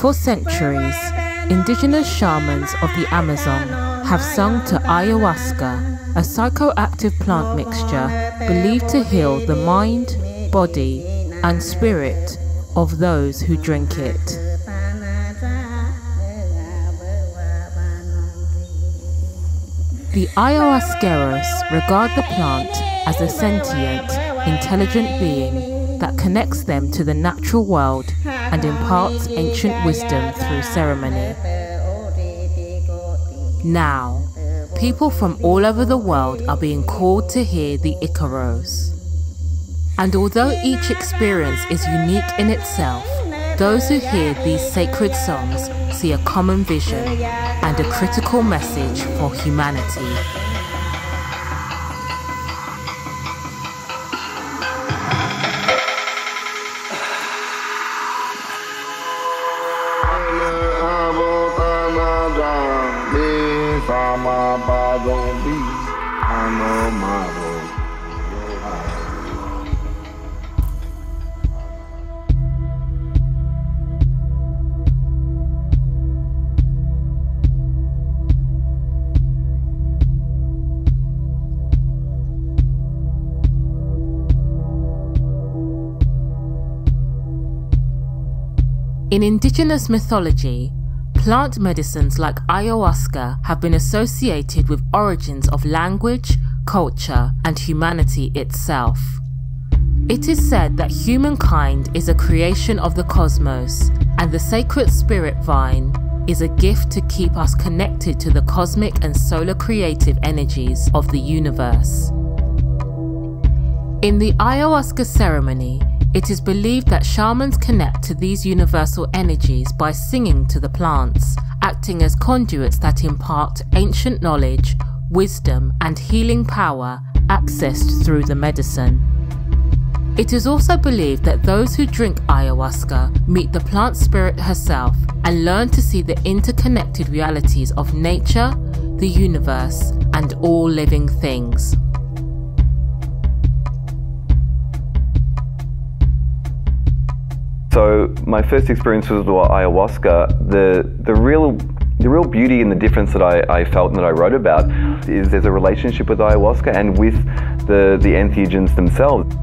For centuries, indigenous shamans of the Amazon have sung to ayahuasca, a psychoactive plant mixture believed to heal the mind, body, and spirit of those who drink it. The ayahuasqueros regard the plant as a sentient, intelligent being that connects them to the natural world and imparts ancient wisdom through ceremony. Now, people from all over the world are being called to hear the Icaros. And although each experience is unique in itself, those who hear these sacred songs see a common vision and a critical message for humanity. In indigenous mythology, plant medicines like ayahuasca have been associated with origins of language, culture, and humanity itself. It is said that humankind is a creation of the cosmos, and the sacred spirit vine is a gift to keep us connected to the cosmic and solar creative energies of the universe. In the ayahuasca ceremony, it is believed that shamans connect to these universal energies by singing to the plants, acting as conduits that impart ancient knowledge, wisdom, and healing power accessed through the medicine. It is also believed that those who drink ayahuasca meet the plant spirit herself and learn to see the interconnected realities of nature, the universe, and all living things. So my first experience with ayahuasca, the real beauty and the difference that I felt and that I wrote about is there's a relationship with ayahuasca and with the entheogens themselves.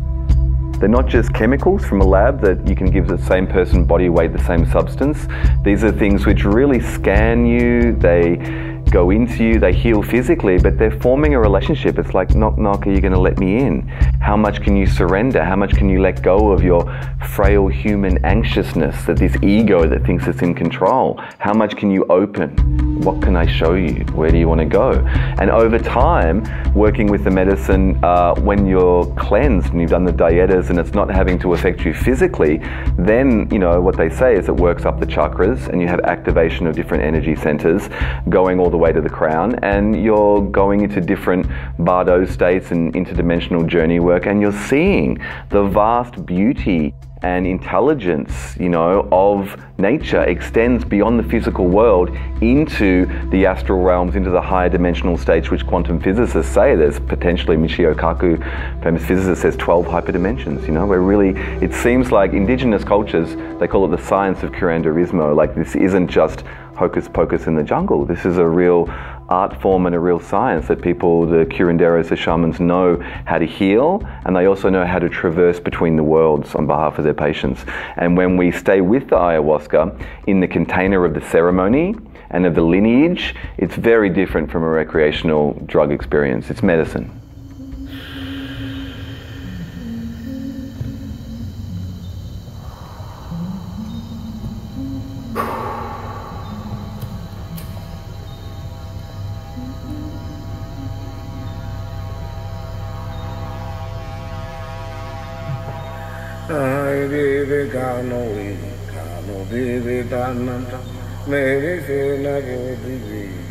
They're not just chemicals from a lab that you can give the same person body weight the same substance. These are things which really scan you, they go into you, they heal physically, but they're forming a relationship. It's like, knock, knock, are you going to let me in? How much can you surrender? How much can you let go of your frail human anxiousness, that this ego that thinks it's in control? How much can you open? What can I show you? Where do you want to go? And over time, working with the medicine, when you're cleansed and you've done the dietas and it's not having to affect you physically, then, you know, what they say is it works up the chakras and you have activation of different energy centers going all the way to the crown, and you're going into different bardo states and interdimensional journey work, and you're seeing the vast beauty and intelligence, you know, of nature extends beyond the physical world into the astral realms, into the higher dimensional states, which quantum physicists say there's potentially, Michio Kaku, famous physicist, says 12 hyperdimensions, you know, where really, it seems like indigenous cultures, they call it the science of curanderismo, like this isn't just hocus pocus in the jungle. This is a real art form and a real science that people, the curanderos, the shamans, know how to heal, and they also know how to traverse between the worlds on behalf of their patients. And when we stay with the ayahuasca in the container of the ceremony and of the lineage, it's very different from a recreational drug experience. It's medicine.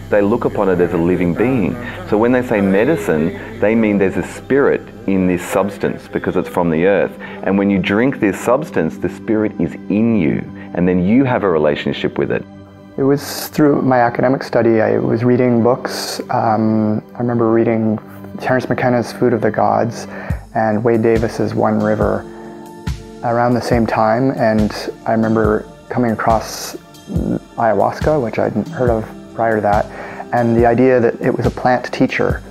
They look upon it as a living being. So when they say medicine, they mean there's a spirit in this substance because it's from the earth. And when you drink this substance, the spirit is in you, and then you have a relationship with it. It was through my academic study. I was reading books. I remember reading Terence McKenna's Food of the Gods and Wade Davis's One River around the same time, and I remember coming across ayahuasca, which I'd heard of prior to that, and the idea that it was a plant teacher.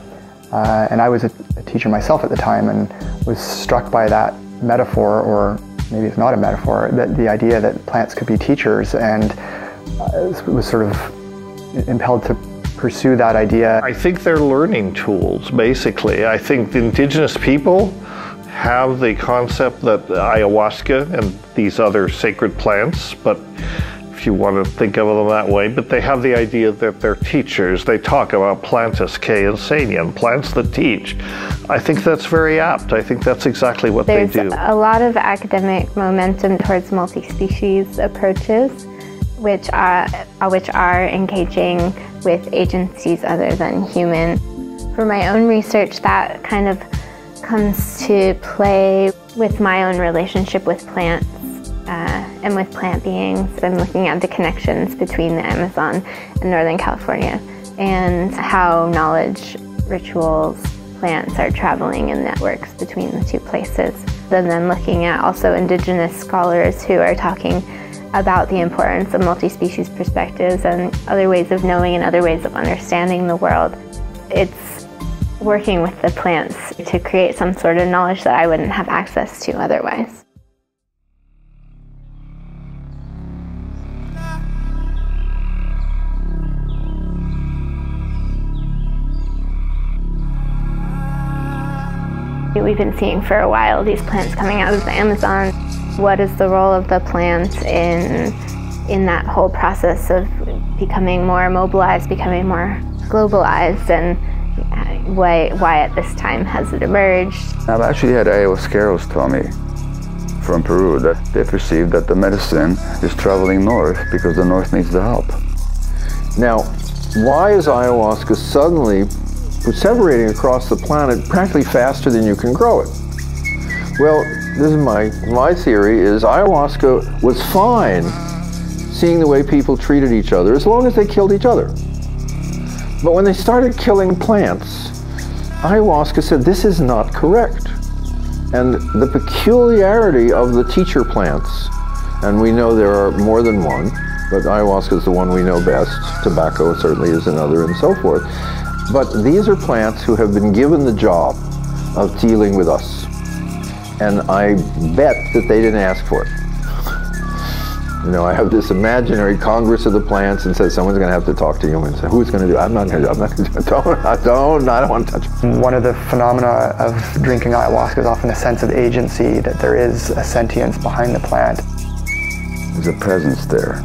And I was a teacher myself at the time and was struck by that metaphor, or maybe it's not a metaphor, that the idea that plants could be teachers, and was sort of impelled to pursue that idea. I think they're learning tools, basically. I think the indigenous people have the concept that ayahuasca and these other sacred plants, but if you want to think of them that way, but they have the idea that they're teachers. They talk about plantas que enseñan, plants that teach. I think that's very apt. I think that's exactly what they do. There's a lot of academic momentum towards multi-species approaches, which are engaging with agencies other than human. For my own research, that kind of comes to play with my own relationship with plants and with plant beings. I'm looking at the connections between the Amazon and Northern California, and how knowledge, rituals, plants are traveling in networks between the two places. And then looking at also indigenous scholars who are talking about the importance of multi-species perspectives and other ways of knowing and other ways of understanding the world. It's working with the plants to create some sort of knowledge that I wouldn't have access to otherwise. We've been seeing for a while these plants coming out of the Amazon. What is the role of the plant in that whole process of becoming more mobilized, becoming more globalized, and why at this time has it emerged? I've actually had ayahuasqueros tell me from Peru that they perceive that the medicine is traveling north because the north needs the help. Now, why is ayahuasca suddenly perseverating across the planet practically faster than you can grow it? Well, this is my theory is ayahuasca was fine seeing the way people treated each other as long as they killed each other. But when they started killing plants, ayahuasca said this is not correct. And the peculiarity of the teacher plants, and we know there are more than one, but ayahuasca is the one we know best, tobacco certainly is another, and so forth. But these are plants who have been given the job of dealing with us. And I bet that they didn't ask for it. You know, I have this imaginary Congress of the plants and says someone's going to have to talk to humans. Who's going to do it? I'm not going to do it. I'm not going to do it. I don't want to touch it. One of the phenomena of drinking ayahuasca is often a sense of agency, that there is a sentience behind the plant. There's a presence there.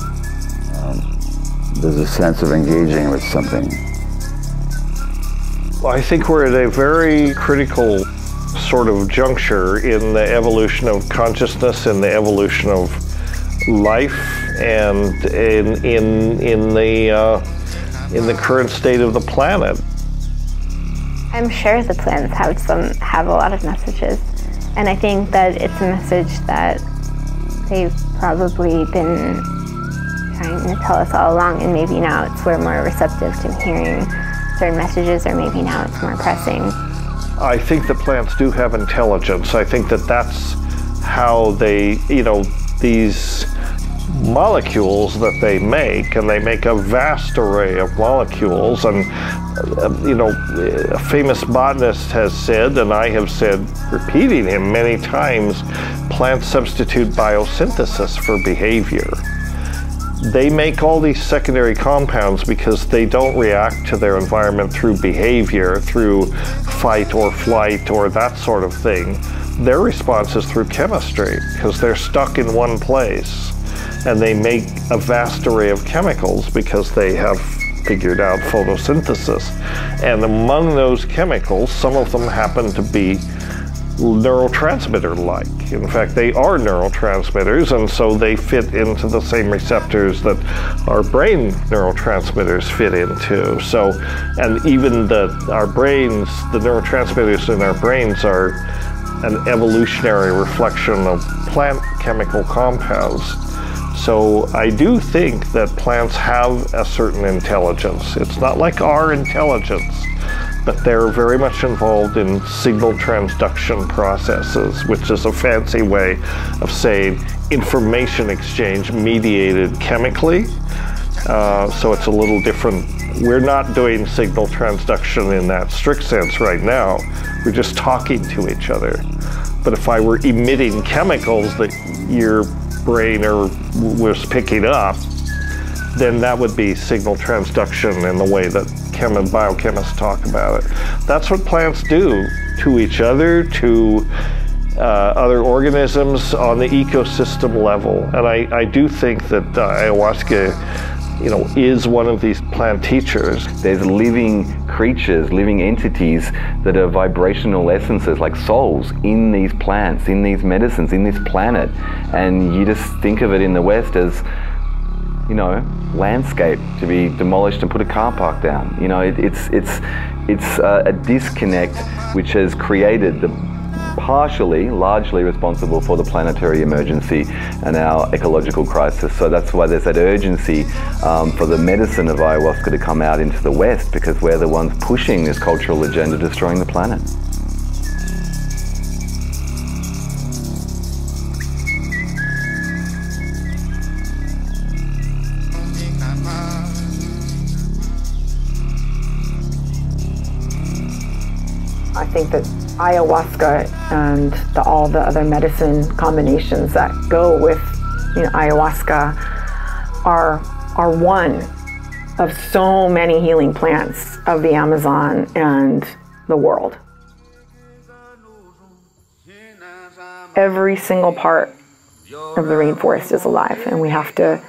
There's a sense of engaging with something. I think we're at a very critical sort of juncture in the evolution of consciousness and the evolution of life, and in the current state of the planet. I'm sure the plants have a lot of messages, and I think that it's a message that they've probably been trying to tell us all along, and maybe now we're more receptive to hearing certain messages, or maybe now it's more pressing. I think the plants do have intelligence. I think that that's how they, these molecules that they make, and they make a vast array of molecules, and a famous botanist has said, and I have said, repeating him many times, plants substitute biosynthesis for behavior. They make all these secondary compounds because they don't react to their environment through behavior, through fight or flight or that sort of thing. Their response is through chemistry, because they're stuck in one place. And they make a vast array of chemicals because they have figured out photosynthesis. And among those chemicals, some of them happen to be neurotransmitter-like. In fact, they are neurotransmitters, and so they fit into the same receptors that our brain neurotransmitters fit into. So, and even our brains, the neurotransmitters in our brains are an evolutionary reflection of plant chemical compounds. So I do think that plants have a certain intelligence. It's not like our intelligence, but they're very much involved in signal transduction processes, which is a fancy way of saying information exchange mediated chemically. So it's a little different. We're not doing signal transduction in that strict sense right now. We're just talking to each other. But if I were emitting chemicals that your brain was picking up, then that would be signal transduction in the way that biochemists talk about it. That's what plants do to each other, to other organisms on the ecosystem level. And I do think that ayahuasca, is one of these plant teachers. There's living creatures, living entities that are vibrational essences, like souls, in these plants, in these medicines, in this planet. And you just think of it in the West as, landscape to be demolished and put a car park down. It's a disconnect which has created largely responsible for the planetary emergency and our ecological crisis. So that's why there's that urgency for the medicine of ayahuasca to come out into the West, because we're the ones pushing this cultural agenda, destroying the planet. I think that ayahuasca and all the other medicine combinations that go with ayahuasca are one of so many healing plants of the Amazon and the world. Every single part of the rainforest is alive, and we have to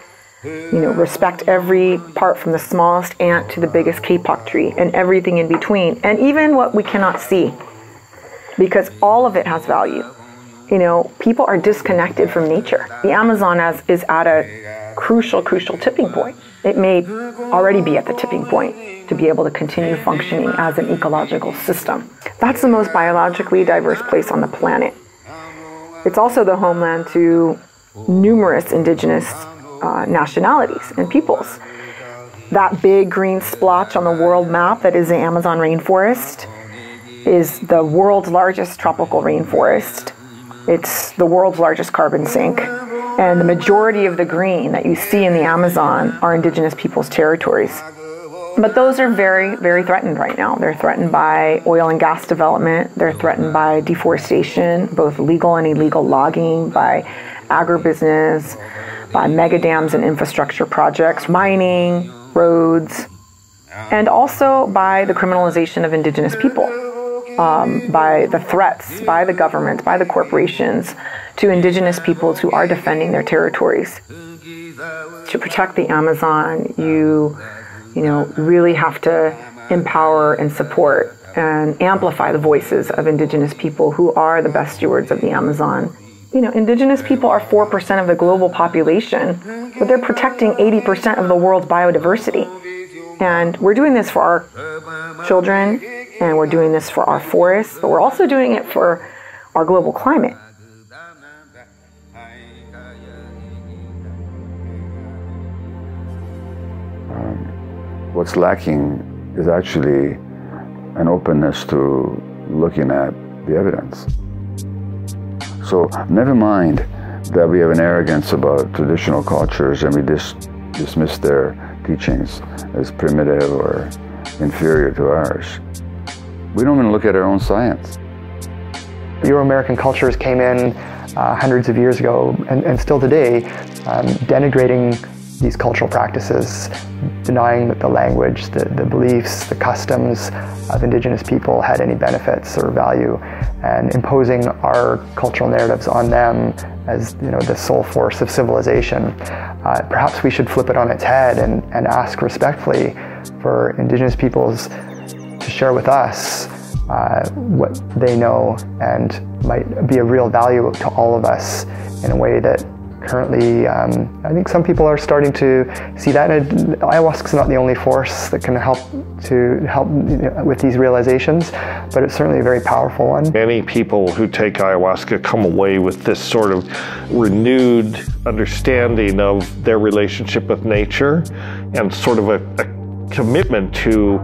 respect every part, from the smallest ant to the biggest kapok tree and everything in between, and even what we cannot see, because all of it has value. People are disconnected from nature. The Amazon is at a crucial tipping point. It may already be at the tipping point to be able to continue functioning as an ecological system. That's the most biologically diverse place on the planet. It's also the homeland to numerous indigenous nationalities and peoples. That big green splotch on the world map that is the Amazon rainforest is the world's largest tropical rainforest. It's the world's largest carbon sink. And the majority of the green that you see in the Amazon are indigenous peoples' territories. But those are very, very threatened right now. They're threatened by oil and gas development. They're threatened by deforestation, both legal and illegal logging, by agribusiness, by mega dams and infrastructure projects, mining, roads, and also by the criminalization of indigenous people, by the threats by the government, by the corporations to indigenous peoples who are defending their territories. To protect the Amazon, you really have to empower and support and amplify the voices of indigenous people who are the best stewards of the Amazon. Indigenous people are 4% of the global population, but they're protecting 80% of the world's biodiversity. And we're doing this for our children, and we're doing this for our forests, but we're also doing it for our global climate. What's lacking is actually an openness to looking at the evidence. So never mind that we have an arrogance about traditional cultures and we dismiss their teachings as primitive or inferior to ours. We don't even look at our own science. Euro-American cultures came in hundreds of years ago and still today, denigrating these cultural practices, denying that the language, the beliefs, the customs of indigenous people had any benefits or value, and imposing our cultural narratives on them as the sole force of civilization. Perhaps we should flip it on its head and ask respectfully for indigenous peoples to share with us what they know and might be of real value to all of us in a way that currently, I think some people are starting to see that. And ayahuasca is not the only force that can help with these realizations, but it's certainly a very powerful one. Many people who take ayahuasca come away with this sort of renewed understanding of their relationship with nature and sort of a commitment to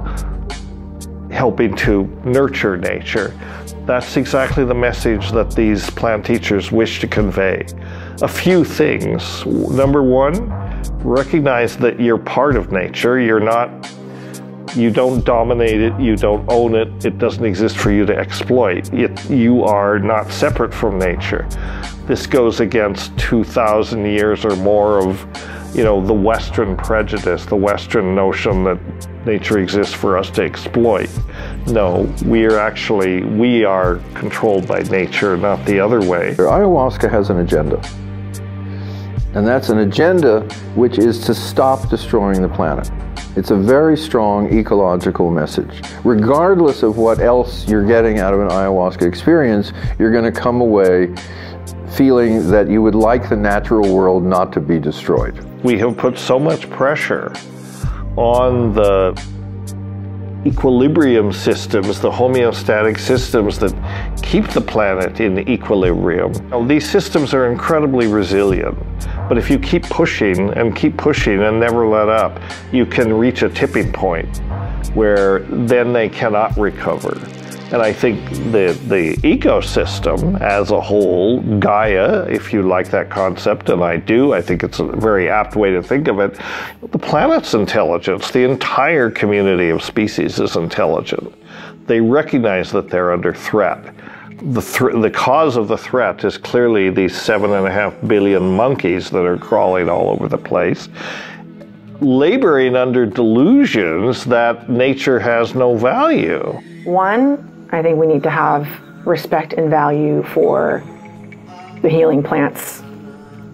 helping to nurture nature. That's exactly the message that these plant teachers wish to convey. A few things. Number one, recognize that you're part of nature. You don't dominate it, you don't own it, it doesn't exist for you to exploit. You are not separate from nature. This goes against 2,000 years or more of, the Western prejudice, the Western notion that nature exists for us to exploit. No, we are controlled by nature, not the other way. Ayahuasca has an agenda. And that's an agenda which is to stop destroying the planet. It's a very strong ecological message. Regardless of what else you're getting out of an ayahuasca experience, you're going to come away feeling that you would like the natural world not to be destroyed. We have put so much pressure on the equilibrium systems, the homeostatic systems that keep the planet in equilibrium. These systems are incredibly resilient, but if you keep pushing and never let up, you can reach a tipping point where then they cannot recover. And I think the ecosystem as a whole, Gaia, if you like that concept, and I do, I think it's a very apt way to think of it, the planet's intelligence, the entire community of species is intelligent. They recognize that they're under threat. The cause of the threat is clearly these 7.5 billion monkeys that are crawling all over the place, laboring under delusions that nature has no value. One, I think we need to have respect and value for the healing plants.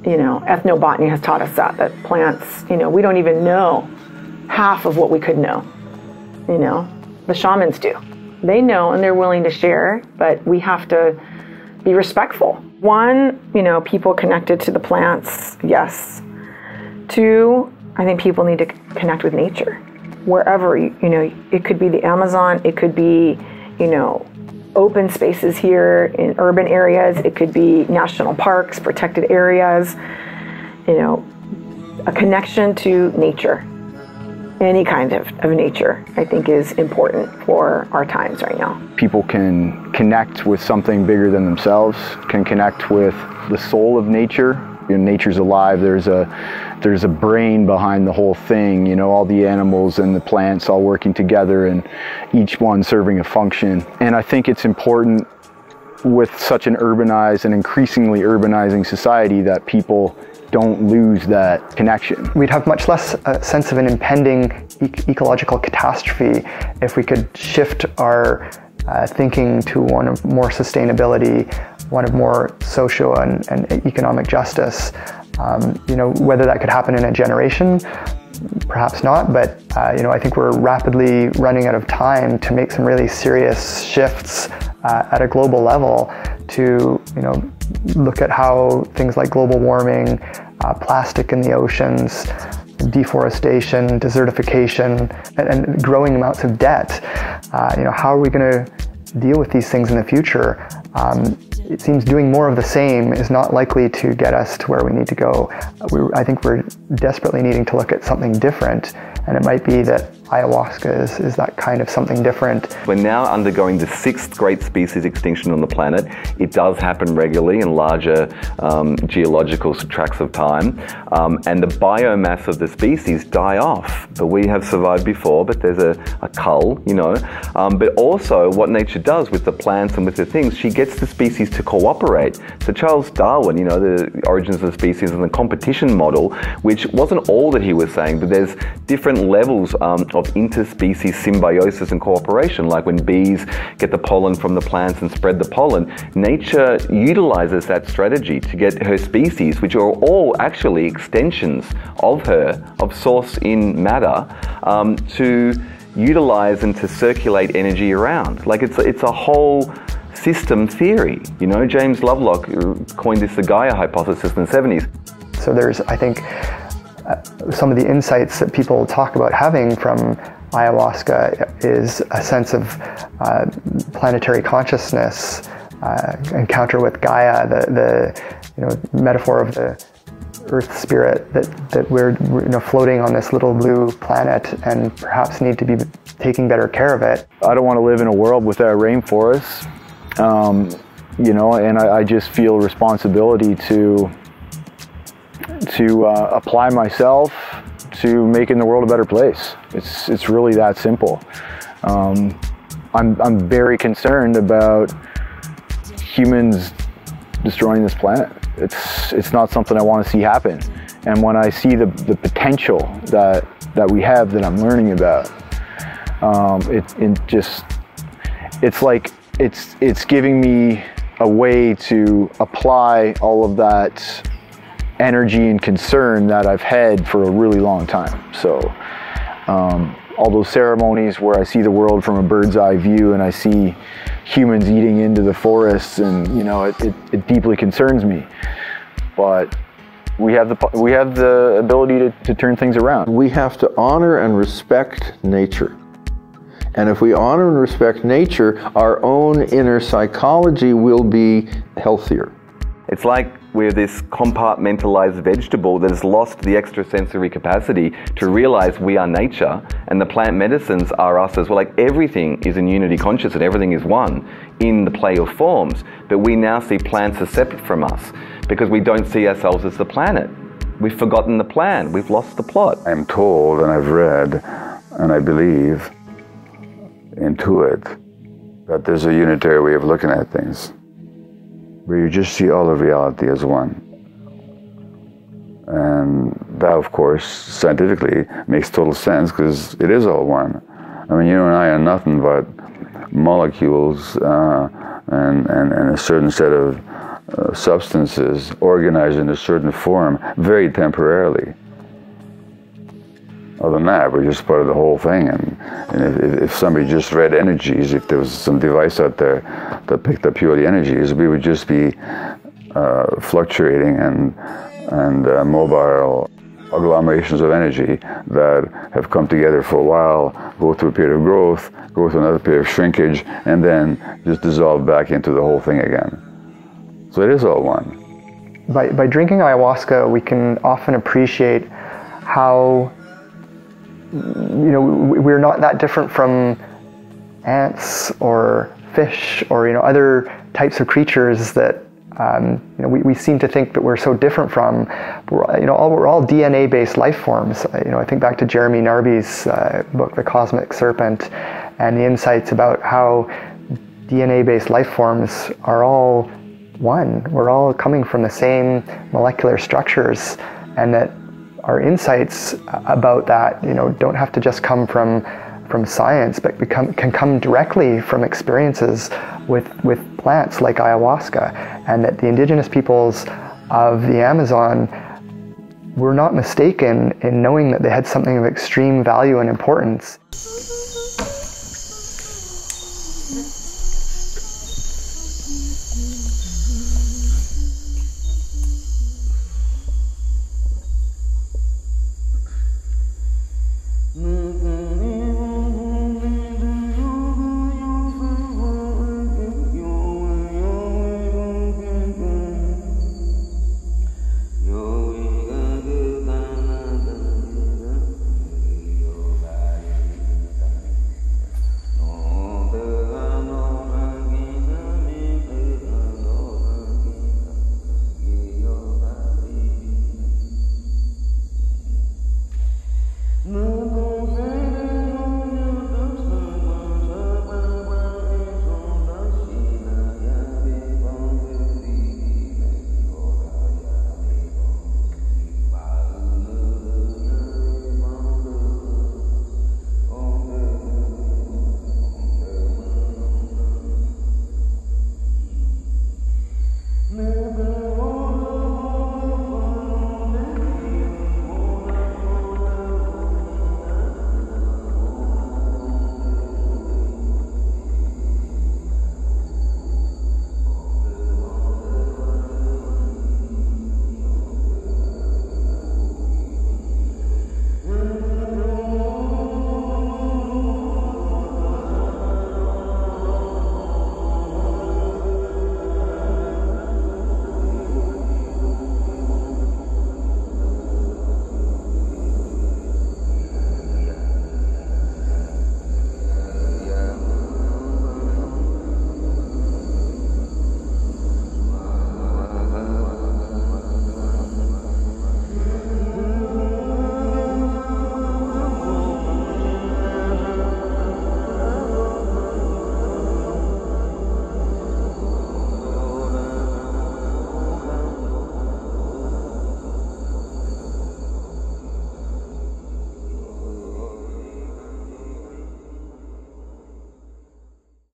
Ethnobotany has taught us that plants, we don't even know half of what we could know. The shamans do. They know and they're willing to share, but we have to be respectful. One, people connected to the plants, yes. Two, I think people need to connect with nature. Wherever, it could be the Amazon, it could be, open spaces here in urban areas, it could be national parks, protected areas, a connection to nature. Any kind of nature, I think, is important for our times right now. People can connect with something bigger than themselves, can connect with the soul of nature. Nature's alive, there's a brain behind the whole thing, all the animals and the plants all working together and each one serving a function. And I think it's important with such an urbanized and increasingly urbanizing society that people don't lose that connection. We'd have much less sense of an impending ecological catastrophe if we could shift our thinking to one of more sustainability, one of more socio and economic justice. Whether that could happen in a generation, perhaps not, but I think we're rapidly running out of time to make some really serious shifts at a global level to look at how things like global warming, plastic in the oceans, deforestation, desertification, and growing amounts of debt. How are we going to deal with these things in the future? It seems doing more of the same is not likely to get us to where we need to go. I think we're desperately needing to look at something different, and it might be that ayahuasca is that kind of something different. We're now undergoing the 6th great species extinction on the planet. It does happen regularly in larger geological tracts of time, and the biomass of the species die off. But we have survived before, but there's a cull, But also what nature does with the plants and with the things, she gets the species to cooperate. So Charles Darwin, the origins of the species and the competition model, which wasn't all that he was saying, but there's different levels of interspecies symbiosis and cooperation, like when bees get the pollen from the plants and spread the pollen. Nature utilizes that strategy to get her species, which are all actually extensions of her, of source in matter, to utilize and to circulate energy around. Like it's a whole system theory. James Lovelock coined this the Gaia hypothesis in the 70s. So there's, I think, some of the insights that people talk about having from ayahuasca is a sense of planetary consciousness, encounter with Gaia, the metaphor of the Earth Spirit, that we're floating on this little blue planet and perhaps need to be taking better care of it. I don't want to live in a world without rainforests, and I just feel responsibility to apply myself to making the world a better place. It's really that simple. I'm very concerned about humans destroying this planet. It's not something I want to see happen. And when I see the potential that we have, that I'm learning about, it's giving me a way to apply all of that energy and concern that I've had for a really long time. So all those ceremonies where I see the world from a bird's eye view and I see humans eating into the forests, and it deeply concerns me. But we have the ability to turn things around. We have to honor and respect nature. And if we honor and respect nature, our own inner psychology will be healthier. It's like we're this compartmentalized vegetable that has lost the extrasensory capacity to realize we are nature, and the plant medicines are us as well. Like, everything is in unity conscious and everything is one in the play of forms, but we now see plants as separate from us because we don't see ourselves as the planet. We've forgotten the plan, we've lost the plot. I'm told, and I've read, and I believe, intuit, that there's a unitary way of looking at things, where you just see all of reality as one. And that, of course, scientifically makes total sense, because it is all one. I mean, you and I are nothing but molecules and a certain set of substances organized in a certain form, very temporarily. Other than that, we're just part of the whole thing. And if somebody just read energies, if there was some device out there that picked up purely energies, we would just be fluctuating and mobile agglomerations of energy that have come together for a while, go through a period of growth, go through another period of shrinkage, and then just dissolve back into the whole thing again. So it is all one. By drinking ayahuasca, we can often appreciate how we're not that different from ants or fish or other types of creatures that we seem to think that we're so different from. We're all DNA-based life forms. I think back to Jeremy Narby's book, The Cosmic Serpent, and the insights about how DNA-based life forms are all one. We're all coming from the same molecular structures, and that our insights about that, don't have to just come from science, but can come directly from experiences with plants like ayahuasca, and that the indigenous peoples of the Amazon were not mistaken in knowing that they had something of extreme value and importance.